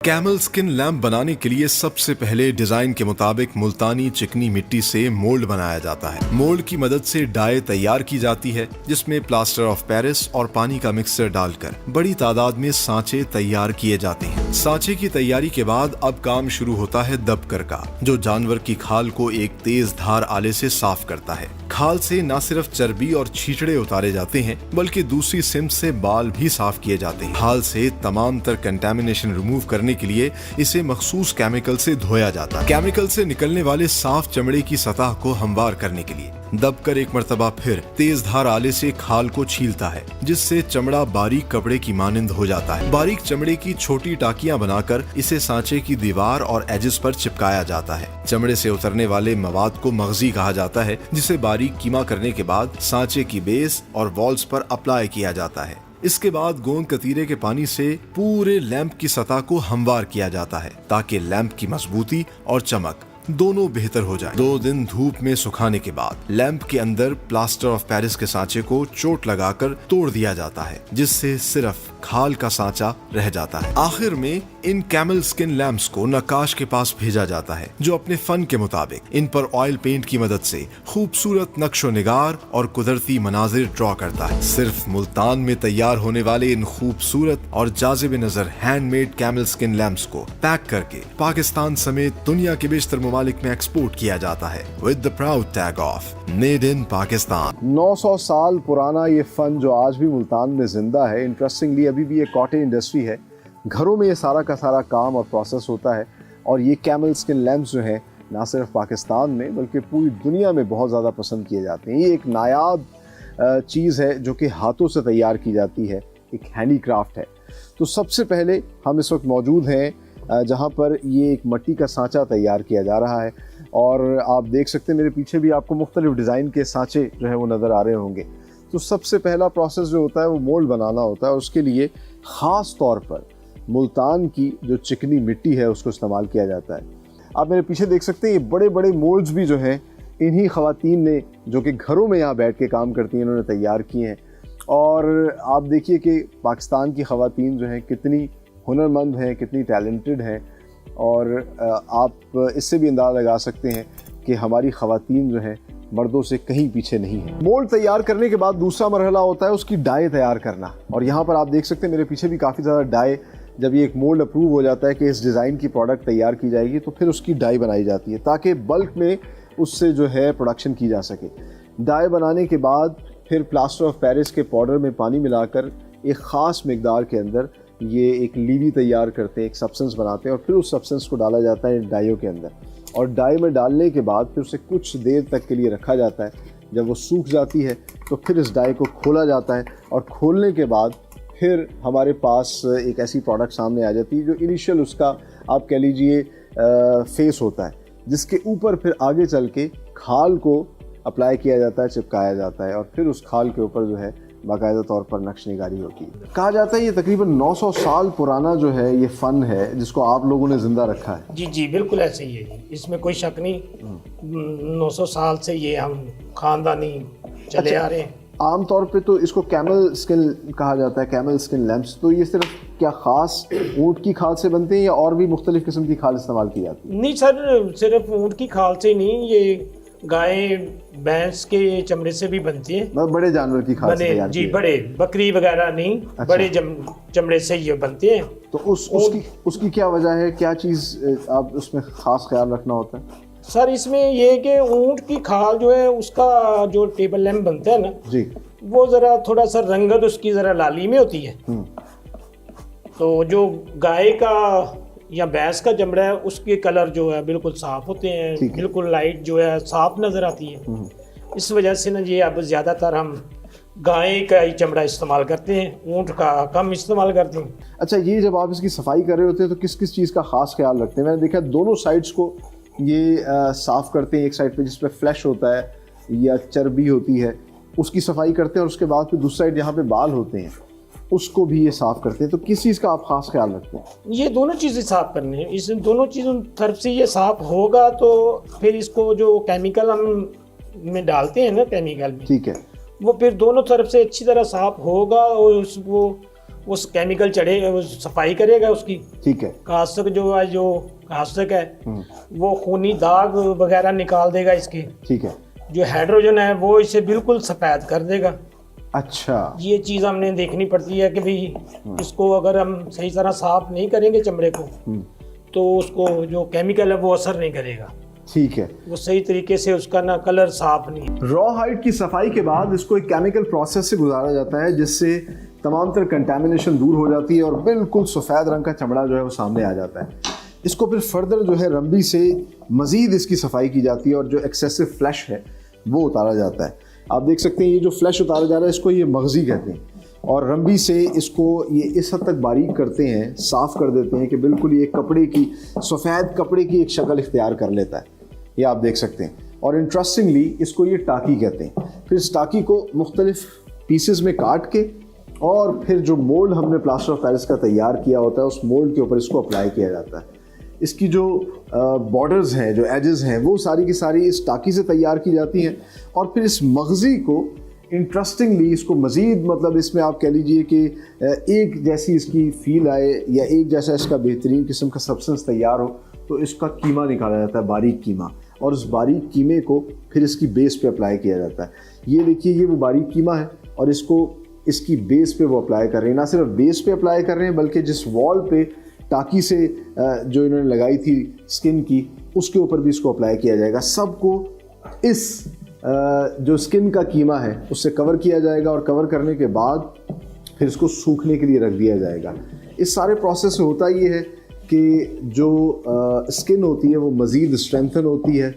Camel skin lamp बनाने के लिए सबसे पहले डिजाइन के मुताबिक मुल्तानी चिकनी मिट्टी से मोल्ड बनाया जाता है। मोल्ड की मदद से डाई तैयार की जाती है, जिसमें प्लास्टर ऑफ पेरिस और पानी का मिक्सचर डालकर बड़ी तादाद में सांचे तैयार किए जाते हैं। सांचे की तैयारी के बाद अब काम शुरू होता है दबकर का, जो जानवर की खाल को एक तेज धार आले से साफ करता है। खाल से न सिर्फ चर्बी और छींचड़े उतारे जाते हैं, बल्कि दूसरी सिम से बाल भी साफ किए जाते हैं। खाल से तमाम तर कंटेमिनेशन रिमूव करने के लिए इसे मखसूस केमिकल से धोया जाता है। केमिकल से निकलने वाले साफ चमड़े की सतह को हमवार करने के लिए दबकर एक मर्तबा फिर तेज धार आले से खाल को छीलता है, जिससे चमड़ा बारीक कपड़े की मानिंद हो जाता है। बारीक चमड़े की छोटी टाकियां बनाकर इसे सांचे की दीवार और एजेस पर चिपकाया जाता है। चमड़े से उतरने वाले मवाद को मगजी कहा जाता है, जिसे बारीक कीमा करने के बाद सांचे की बेस और वॉल्स पर अप्लाई किया जाता है। इसके बाद गोंद कतीरे के पानी से पूरे लैंप की सतह को हमवार किया जाता है, ताकि लैंप की मजबूती और चमक दोनों बेहतर हो जाए। 2 दिन धूप में सुखाने के बाद लैंप के अंदर प्लास्टर ऑफ पेरिस के सांचे को चोट लगाकर तोड़ दिया जाता है, जिससे सिर्फ खाल का सांचा रह जाता है। आखिर में इन कैमल स्किन लैंप्स को नक्काश के पास भेजा जाता है, जो अपने फन के मुताबिक इन पर ऑयल पेंट की मदद से खूबसूरत नक्शो निगार और कुदरती मनाजिर ड्रॉ करता है। सिर्फ मुल्तान में तैयार होने वाले इन खूबसूरत और जाजिब नजर हैंडमेड कैमल स्किन लैंप्स को पैक करके पाकिस्तान समेत दुनिया के बेशतर ममालिक में एक्सपोर्ट किया जाता है, with the proud tag of made in Pakistan. 900 साल पुराना ये फन जो आज भी मुल्तान में जिंदा है। इंटरेस्टिंगली अभी भी ये कॉटेज इंडस्ट्री है, घरों में ये सारा का सारा काम और प्रोसेस होता है। और ये कैमल स्किन लैंप्स जो हैं ना सिर्फ पाकिस्तान में बल्कि पूरी दुनिया में बहुत ज़्यादा पसंद किए जाते हैं। ये एक नायाब चीज़ है जो कि हाथों से तैयार की जाती है, एक हैंडीक्राफ्ट है। तो सबसे पहले हम इस वक्त मौजूद हैं जहाँ पर ये एक मिट्टी का सांचा तैयार किया जा रहा है, और आप देख सकते हैं मेरे पीछे भी आपको मुख्तलिफ डिज़ाइन के सांचे जो है वो नज़र आ रहे होंगे। तो सबसे पहला प्रोसेस जो होता है वो मोल्ड बनाना होता है। उसके लिए ख़ास तौर पर मुल्तान की जो चिकनी मिट्टी है उसको इस्तेमाल किया जाता है। आप मेरे पीछे देख सकते हैं ये बड़े बड़े मोल्ड्स भी जो हैं इन्हीं ख़वातीन ने, जो कि घरों में यहाँ बैठ के काम करती हैं, इन्होंने तैयार किए हैं। और आप देखिए कि पाकिस्तान की ख़वातीन जो हैं कितनी हुनरमंद हैं, कितनी टैलेंटेड हैं। और आप इससे भी अंदाज़ा लगा सकते हैं कि हमारी ख़वातीन जो हैं मर्दों से कहीं पीछे नहीं है। मोल्ड तैयार करने के बाद दूसरा मरहला होता है उसकी डाई तैयार करना। और यहाँ पर आप देख सकते हैं मेरे पीछे भी काफ़ी ज़्यादा डाई, जब ये एक मोल्ड अप्रूव हो जाता है कि इस डिज़ाइन की प्रोडक्ट तैयार की जाएगी तो फिर उसकी डाई बनाई जाती है, ताकि बल्क में उससे जो है प्रोडक्शन की जा सके। डाई बनाने के बाद फिर प्लास्टर ऑफ पेरिस के पाउडर में पानी मिलाकर एक ख़ास मकदार के अंदर ये एक लीवी तैयार करते हैं, एक सब्सटेंस बनाते हैं, और फिर उस सब्सटेंस को डाला जाता है डाइयों के अंदर। और डाई में डालने के बाद फिर उसे कुछ देर तक के लिए रखा जाता है। जब वो सूख जाती है तो फिर इस डाई को खोला जाता है, और खोलने के बाद फिर हमारे पास एक ऐसी प्रोडक्ट सामने आ जाती है जो इनिशियल उसका आप कह लीजिए फेस होता है, जिसके ऊपर फिर आगे चल के खाल को अप्लाई किया जाता है, चिपकाया जाता है, और फिर उस खाल के ऊपर जो है बाकायदा तौर पर नक्श निगारी होती है। कहा जाता है ये तकरीबन 900 साल पुराना जो है ये फ़न है जिसको आप लोगों ने ज़िंदा रखा है। जी जी बिल्कुल ऐसे ही है, इसमें कोई शक नहीं। 900 साल से ये हम ख़ानदानी चले आ रहे हैं। आमतौर पे तो इसको कैमल स्किन कहा जाता है, कैमल स्किन लैंप्स। तो ये सिर्फ क्या ख़ास ऊँट की खाल से बनते हैं या और भी मुख्तलिफ़ किस्म की खाल इस्तेमाल की जाती है? नहीं सर, सिर्फ ऊँट की खाल से नहीं, ये गाय भैंस के चमड़े से भी बनती है। बड़े जानवर की खाल से तैयार जी, बड़े बकरी वगैरह नहीं। अच्छा। बड़े चमड़े से ये बनते हैं। तो उसकी क्या वजह है, क्या चीज़ आप उसमें ख़ास ख्याल रखना होता है? सर इसमें ये है कि ऊँट की खाल जो है उसका जो टेबल लैंप बनता है ना जी, वो ज़रा थोड़ा सा रंगत उसकी ज़रा लाली में होती है। तो जो गाय का या भैंस का चमड़ा है उसके कलर जो है बिल्कुल साफ होते हैं, बिल्कुल लाइट जो है साफ नज़र आती है। इस वजह से ना ये अब ज़्यादातर हम गाय का ही चमड़ा इस्तेमाल करते हैं, ऊँट का कम इस्तेमाल करते हैं। अच्छा, ये जब आप इसकी सफाई कर रहे होते हैं तो किस किस चीज़ का ख़ास ख्याल रखते हैं? मैंने देखा दोनों साइड्स को ये साफ़ करते हैं। एक साइड पे जिस पे फ्लैश होता है या चर्बी होती है उसकी सफाई करते हैं, और उसके बाद फिर दूसरी साइड जहाँ पे बाल होते हैं उसको भी ये साफ़ करते हैं। तो किस चीज़ का आप ख़ास ख्याल रखते हैं? ये दोनों चीज़ें साफ़ करनी है। इस दोनों चीज़ों तरफ से ये साफ़ होगा तो फिर इसको जो केमिकल हम में डालते हैं ना, केमिकल में, ठीक है, वो फिर दोनों तरफ से अच्छी तरह साफ़ होगा और उसको उस केमिकल चढ़े वो सफाई करेगा उसकी। ठीक है। कास्तक जो कास्तक है वो खूनी दाग वगैरह निकाल देगा इसके। ठीक है। जो हाइड्रोजन है वो इसे बिल्कुल सफेद कर देगा। अच्छा, ये चीज़ हमने देखनी पड़ती है कि भाई इसको अगर हम सही तरह साफ नहीं करेंगे चमड़े को तो उसको जो केमिकल है वो असर नहीं करेगा। ठीक है। वो सही तरीके से उसका ना कलर साफ नहीं। रॉ हाइड की सफाई के बाद इसको एक केमिकल प्रोसेस से गुजारा जाता है जिससे तमाम तरह कंटामिनेशन दूर हो जाती है और बिल्कुल सफ़ेद रंग का चमड़ा जो है वो सामने आ जाता है। इसको फिर फर्दर जो है रंबी से मज़ीद इसकी सफाई की जाती है और जो एक्सेसिव फ्लैश है वो उतारा जाता है। आप देख सकते हैं ये जो फ्लैश उतारा जा रहा है इसको ये मगज़ी कहते हैं और रंबी से इसको ये इस हद तक बारीक करते हैं, साफ़ कर देते हैं कि बिल्कुल ये कपड़े की सफ़ेद कपड़े की एक शक्ल इख्तियार कर लेता है। ये आप देख सकते हैं। और इंटरेस्टिंगली इसको ये टाकी कहते हैं। फिर इस टाकी को मुख्तलिफ पीसेस में काट के और फिर जो मोल्ड हमने प्लास्टर ऑफ पेरिस का तैयार किया होता है उस मोल्ड के ऊपर इसको अप्लाई किया जाता है। इसकी जो बॉर्डर्स हैं, जो एजेस हैं, वो सारी की सारी इस टाकी से तैयार की जाती हैं और फिर इस मगज़ी को इंटरेस्टिंगली इसको मज़ीद मतलब इसमें आप कह लीजिए कि एक जैसी इसकी फील आए या एक जैसा इसका बेहतरीन किस्म का सब्सटेंस तैयार हो तो इसका कीमा निकाला जाता है, बारीक कीमा, और उस बारीक कीमे को फिर इसकी बेस पे अप्लाई किया जाता है। ये देखिए ये वो बारीक कीमा है और इसको इसकी बेस पे वो अप्लाई कर रहे हैं। ना सिर्फ बेस पे अप्लाई कर रहे हैं बल्कि जिस वॉल पे टाकी से जो इन्होंने लगाई थी स्किन की उसके ऊपर भी इसको अप्लाई किया जाएगा। सबको इस जो स्किन का कीमा है उससे कवर किया जाएगा और कवर करने के बाद फिर इसको सूखने के लिए रख दिया जाएगा। इस सारे प्रोसेस में होता ये है कि जो स्किन होती है वो मज़ीद स्ट्रेंथन होती है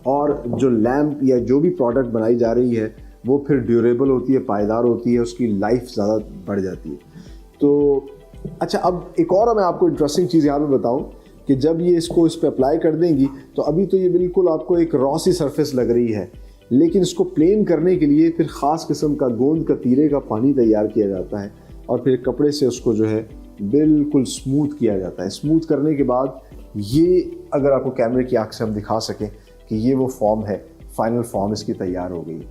और जो लैम्प या जो भी प्रोडक्ट बनाई जा रही है वो फिर ड्यूरेबल होती है, पायदार होती है, उसकी लाइफ ज़्यादा बढ़ जाती है। तो अच्छा, अब एक और मैं आपको इंटरेस्टिंग चीज़ यहाँ पे बताऊँ कि जब ये इसको इस पर अप्लाई कर देंगी तो अभी तो ये बिल्कुल आपको एक रॉ सी सरफेस लग रही है, लेकिन इसको प्लेन करने के लिए फिर ख़ास किस्म का गोंद का तीरे का पानी तैयार किया जाता है और फिर कपड़े से उसको जो है बिल्कुल स्मूथ किया जाता है। स्मूथ करने के बाद ये अगर आपको कैमरे की आँख से हम दिखा सकें कि ये वो फॉर्म है, फाइनल फॉर्म इसकी तैयार हो गई।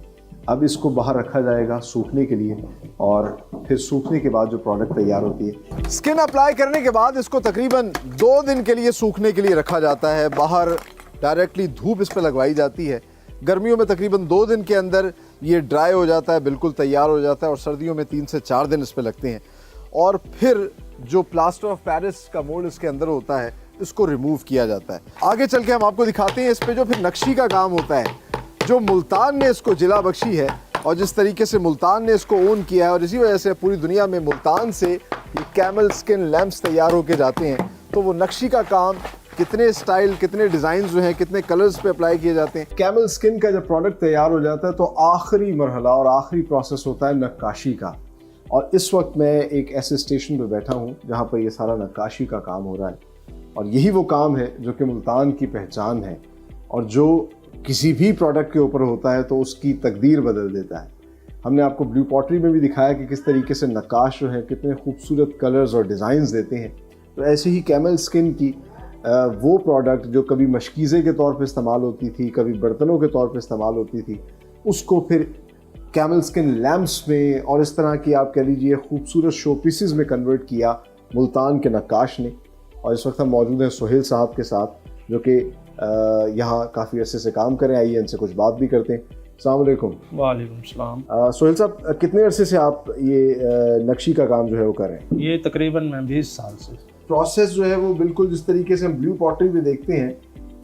अब इसको बाहर रखा जाएगा सूखने के लिए और फिर सूखने के बाद जो प्रोडक्ट तैयार होती है। स्किन अप्लाई करने के बाद इसको तकरीबन 2 दिन के लिए सूखने के लिए रखा जाता है। बाहर डायरेक्टली धूप इस पर लगवाई जाती है। गर्मियों में तकरीबन 2 दिन के अंदर ये ड्राई हो जाता है, बिल्कुल तैयार हो जाता है और सर्दियों में 3 से 4 दिन इस पर लगते हैं। और फिर जो प्लास्टर ऑफ पेरिस का मोल्ड इसके अंदर होता है इसको रिमूव किया जाता है। आगे चल के हम आपको दिखाते हैं इस पे जो फिर नक्शी का काम होता है, जो मुल्तान ने इसको जिला बख्शी है और जिस तरीके से मुल्तान ने इसको ओन किया है और इसी वजह से पूरी दुनिया में मुल्तान से ये कैमल स्किन लैंप्स तैयार होके जाते हैं। तो वो नक्शी का काम, कितने स्टाइल, कितने डिज़ाइन जो हैं, कितने कलर्स पे अप्लाई किए जाते हैं। कैमल स्किन का जब प्रोडक्ट तैयार हो जाता है तो आखिरी मरहला और आखिरी प्रोसेस होता है नक्काशी का। और इस वक्त मैं एक ऐसे स्टेशन पे बैठा हूँ जहाँ पर ये सारा नक्काशी का काम हो रहा है और यही वो काम है जो कि मुल्तान की पहचान है और जो किसी भी प्रोडक्ट के ऊपर होता है तो उसकी तकदीर बदल देता है। हमने आपको ब्लू पॉटरी में भी दिखाया कि किस तरीके से नक्काश जो है कितने खूबसूरत कलर्स और डिज़ाइंस देते हैं। तो ऐसे ही कैमल स्किन की वो प्रोडक्ट जो कभी मशकीज़े के तौर पे इस्तेमाल होती थी, कभी बर्तनों के तौर पे इस्तेमाल होती थी, उसको फिर कैमल स्किन लैम्प्स में और इस तरह की आप कह लीजिए खूबसूरत शो पीसेस में कन्वर्ट किया मुल्तान के नक्काश ने। और इस वक्त हम मौजूद हैं सोहेल साहब के साथ जो कि यहाँ काफ़ी अरसे से काम करें। आइए इनसे कुछ बात भी करते हैं। अस्सलाम वालेकुम। वालेकुम सलाम। सोहेल साहब, कितने अरसे से आप ये नक्शी का काम जो है वो कर रहे हैं? ये तकरीबन मैं 20 साल से। प्रोसेस जो है वो बिल्कुल जिस तरीके से हम ब्लू पॉटरी में देखते हैं,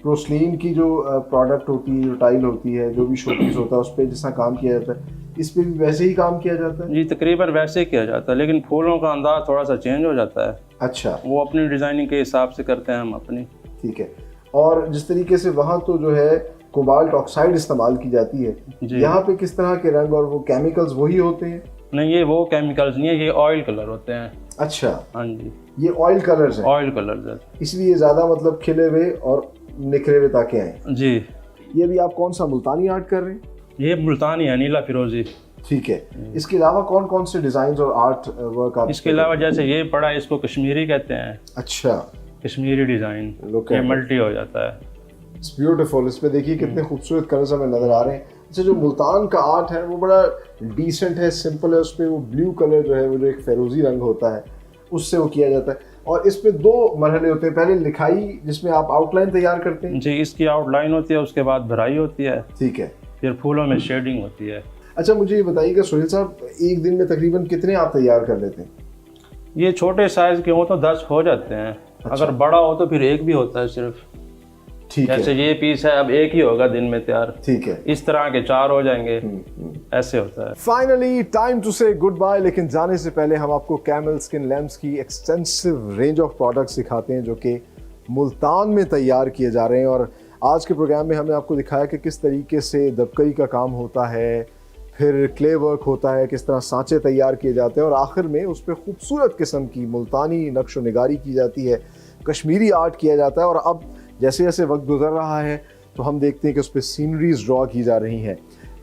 पोर्सलीन की जो प्रोडक्ट होती है, जो टाइल होती है, जो भी शोपीस होता है उस पर जिस काम किया जाता है, इस पर भी वैसे ही काम किया जाता है? जी तकरीबन वैसे ही किया जाता है, लेकिन फूलों का अंदाज थोड़ा सा चेंज हो जाता है। अच्छा, वो अपनी डिज़ाइनिंग के हिसाब से करते हैं हम अपनी। ठीक है। और जिस तरीके से वहाँ तो जो है कोबाल्ट ऑक्साइड इस्तेमाल की जाती है, यहाँ पे किस तरह के रंग और वो केमिकल्स वही होते हैं? नहीं, ये वो केमिकल्स नहीं है, ये ऑयल कलर होते हैं। अच्छा, हाँ जी, ये ऑयल कलर्स हैं। ऑयल कलर्स है, इसलिए ज़्यादा मतलब खिले हुए और निखरे हुए ताकि आए। जी। ये भी आप कौन सा मुल्तानी आर्ट कर रहे हैं? ये मुल्तानी है, नीला फिरोजी। ठीक है। इसके अलावा कौन कौन से डिज़ाइन और आर्ट वर्क आप? इसके अलावा जैसे ये पड़ा, इसको कश्मीरी कहते हैं। अच्छा, कश्मीरी डिज़ाइन, ये मल्टी हो जाता है। It's beautiful. इस पे देखिए कितने खूबसूरत कलर्स हमें नज़र आ रहे हैं। अच्छा, जो मुल्तान का आर्ट है वो बड़ा डिसेंट है, सिंपल है, उसमें वो ब्लू कलर जो है वो जो एक फेरोजी रंग होता है उससे वो किया जाता है, और इसमें 2 मरहले होते हैं। पहले लिखाई जिसमें आप आउटलाइन तैयार करते हैं। जी, इसकी आउटलाइन होती है, उसके बाद भराई होती है, ठीक है। फिर फूलों में शेडिंग होती है। अच्छा, मुझे ये बताइए कि सोहेल साहब, एक दिन में तकरीबन कितने आप तैयार कर लेते हैं? ये छोटे साइज के हो तो 10 हो जाते हैं। अच्छा। अगर बड़ा हो तो फिर 1 भी होता है सिर्फ। ठीक जैसे है, ये पीस है, अब 1 ही होगा दिन में तैयार। ठीक है। इस तरह के 4 हो जाएंगे, ऐसे होता है। फाइनली टाइम टू से गुड बाय, लेकिन जाने से पहले हम आपको कैमल स्किन लैम्प्स की एक्सटेंसिव रेंज ऑफ प्रोडक्ट्स दिखाते हैं जो कि मुल्तान में तैयार किए जा रहे हैं। और आज के प्रोग्राम में हमने आपको दिखाया कि किस तरीके से दबकई का काम होता है, फिर क्ले वर्क होता है, किस तरह सांचे तैयार किए जाते हैं, और आखिर में उस पर खूबसूरत किस्म की मुल्तानी नक्शो निगारी की जाती है, कश्मीरी आर्ट किया जाता है। और अब जैसे जैसे वक्त गुजर रहा है तो हम देखते हैं कि उस पर सीनरीज ड्रॉ की जा रही हैं,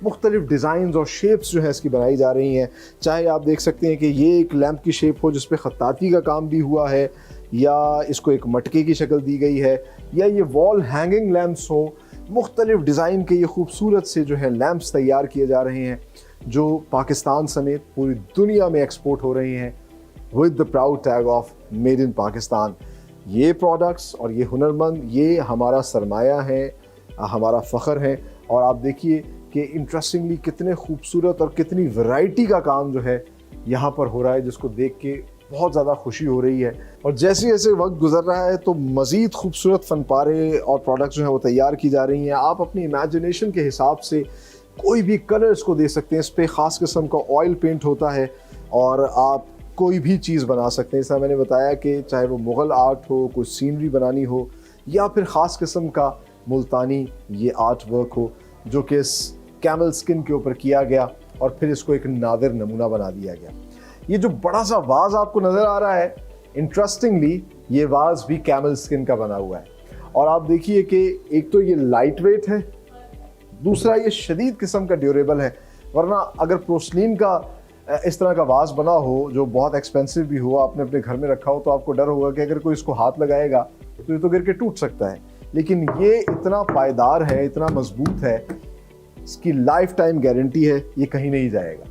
मुख्तलिफ डिज़ाइंस और शेप्स जो है इसकी बनाई जा रही हैं। चाहे आप देख सकते हैं कि ये एक लैंप की शेप हो जिस पे खत्ताती का काम भी हुआ है, या इसको एक मटके की शक्ल दी गई है, या ये वॉल हैंगिंग लैंप्स हो, मुख्तलिफ डिज़ाइन के ये खूबसूरत से जो है लैंप्स तैयार किए जा रहे हैं जो पाकिस्तान समेत पूरी दुनिया में एक्सपोर्ट हो रही हैं with the proud tag of made in Pakistan. ये प्रोडक्ट्स और ये हुनरमंद, ये हमारा सरमाया है, हमारा फ़ख्र है। और आप देखिए कि इंटरेस्टिंगली कितने खूबसूरत और कितनी वैरायटी का काम जो है यहाँ पर हो रहा है, जिसको देख के बहुत ज़्यादा खुशी हो रही है। और जैसे जैसे वक्त गुजर रहा है तो मज़ीद खूबसूरत फनपारे और प्रोडक्ट्स जो हैं वो तैयार की जा रही हैं। आप अपनी इमेजिनेशन के हिसाब से कोई भी कलर्स को दे सकते हैं, इस पर ख़ास किस्म का ऑयल पेंट होता है और आप कोई भी चीज़ बना सकते हैं। जैसा मैंने बताया कि चाहे वो मुग़ल आर्ट हो, कोई सीनरी बनानी हो, या फिर ख़ास किस्म का मुल्तानी ये आर्ट वर्क हो जो कि इस कैमल स्किन के ऊपर किया गया और फिर इसको एक नादिर नमूना बना दिया गया। ये जो बड़ा सा वाज आपको नज़र आ रहा है, इंटरेस्टिंगली ये वाज भी कैमल स्किन का बना हुआ है। और आप देखिए कि एक तो ये लाइट वेट है, दूसरा ये शदीद किस्म का ड्यूरेबल है। वरना अगर पोर्सलिन का इस तरह का वाज बना हो जो बहुत एक्सपेंसिव भी हो, आपने अपने घर में रखा हो, तो आपको डर होगा कि अगर कोई इसको हाथ लगाएगा तो ये तो गिर के टूट सकता है। लेकिन ये इतना पायदार है, इतना मजबूत है, इसकी लाइफ टाइम गारंटी है, ये कहीं नहीं जाएगा।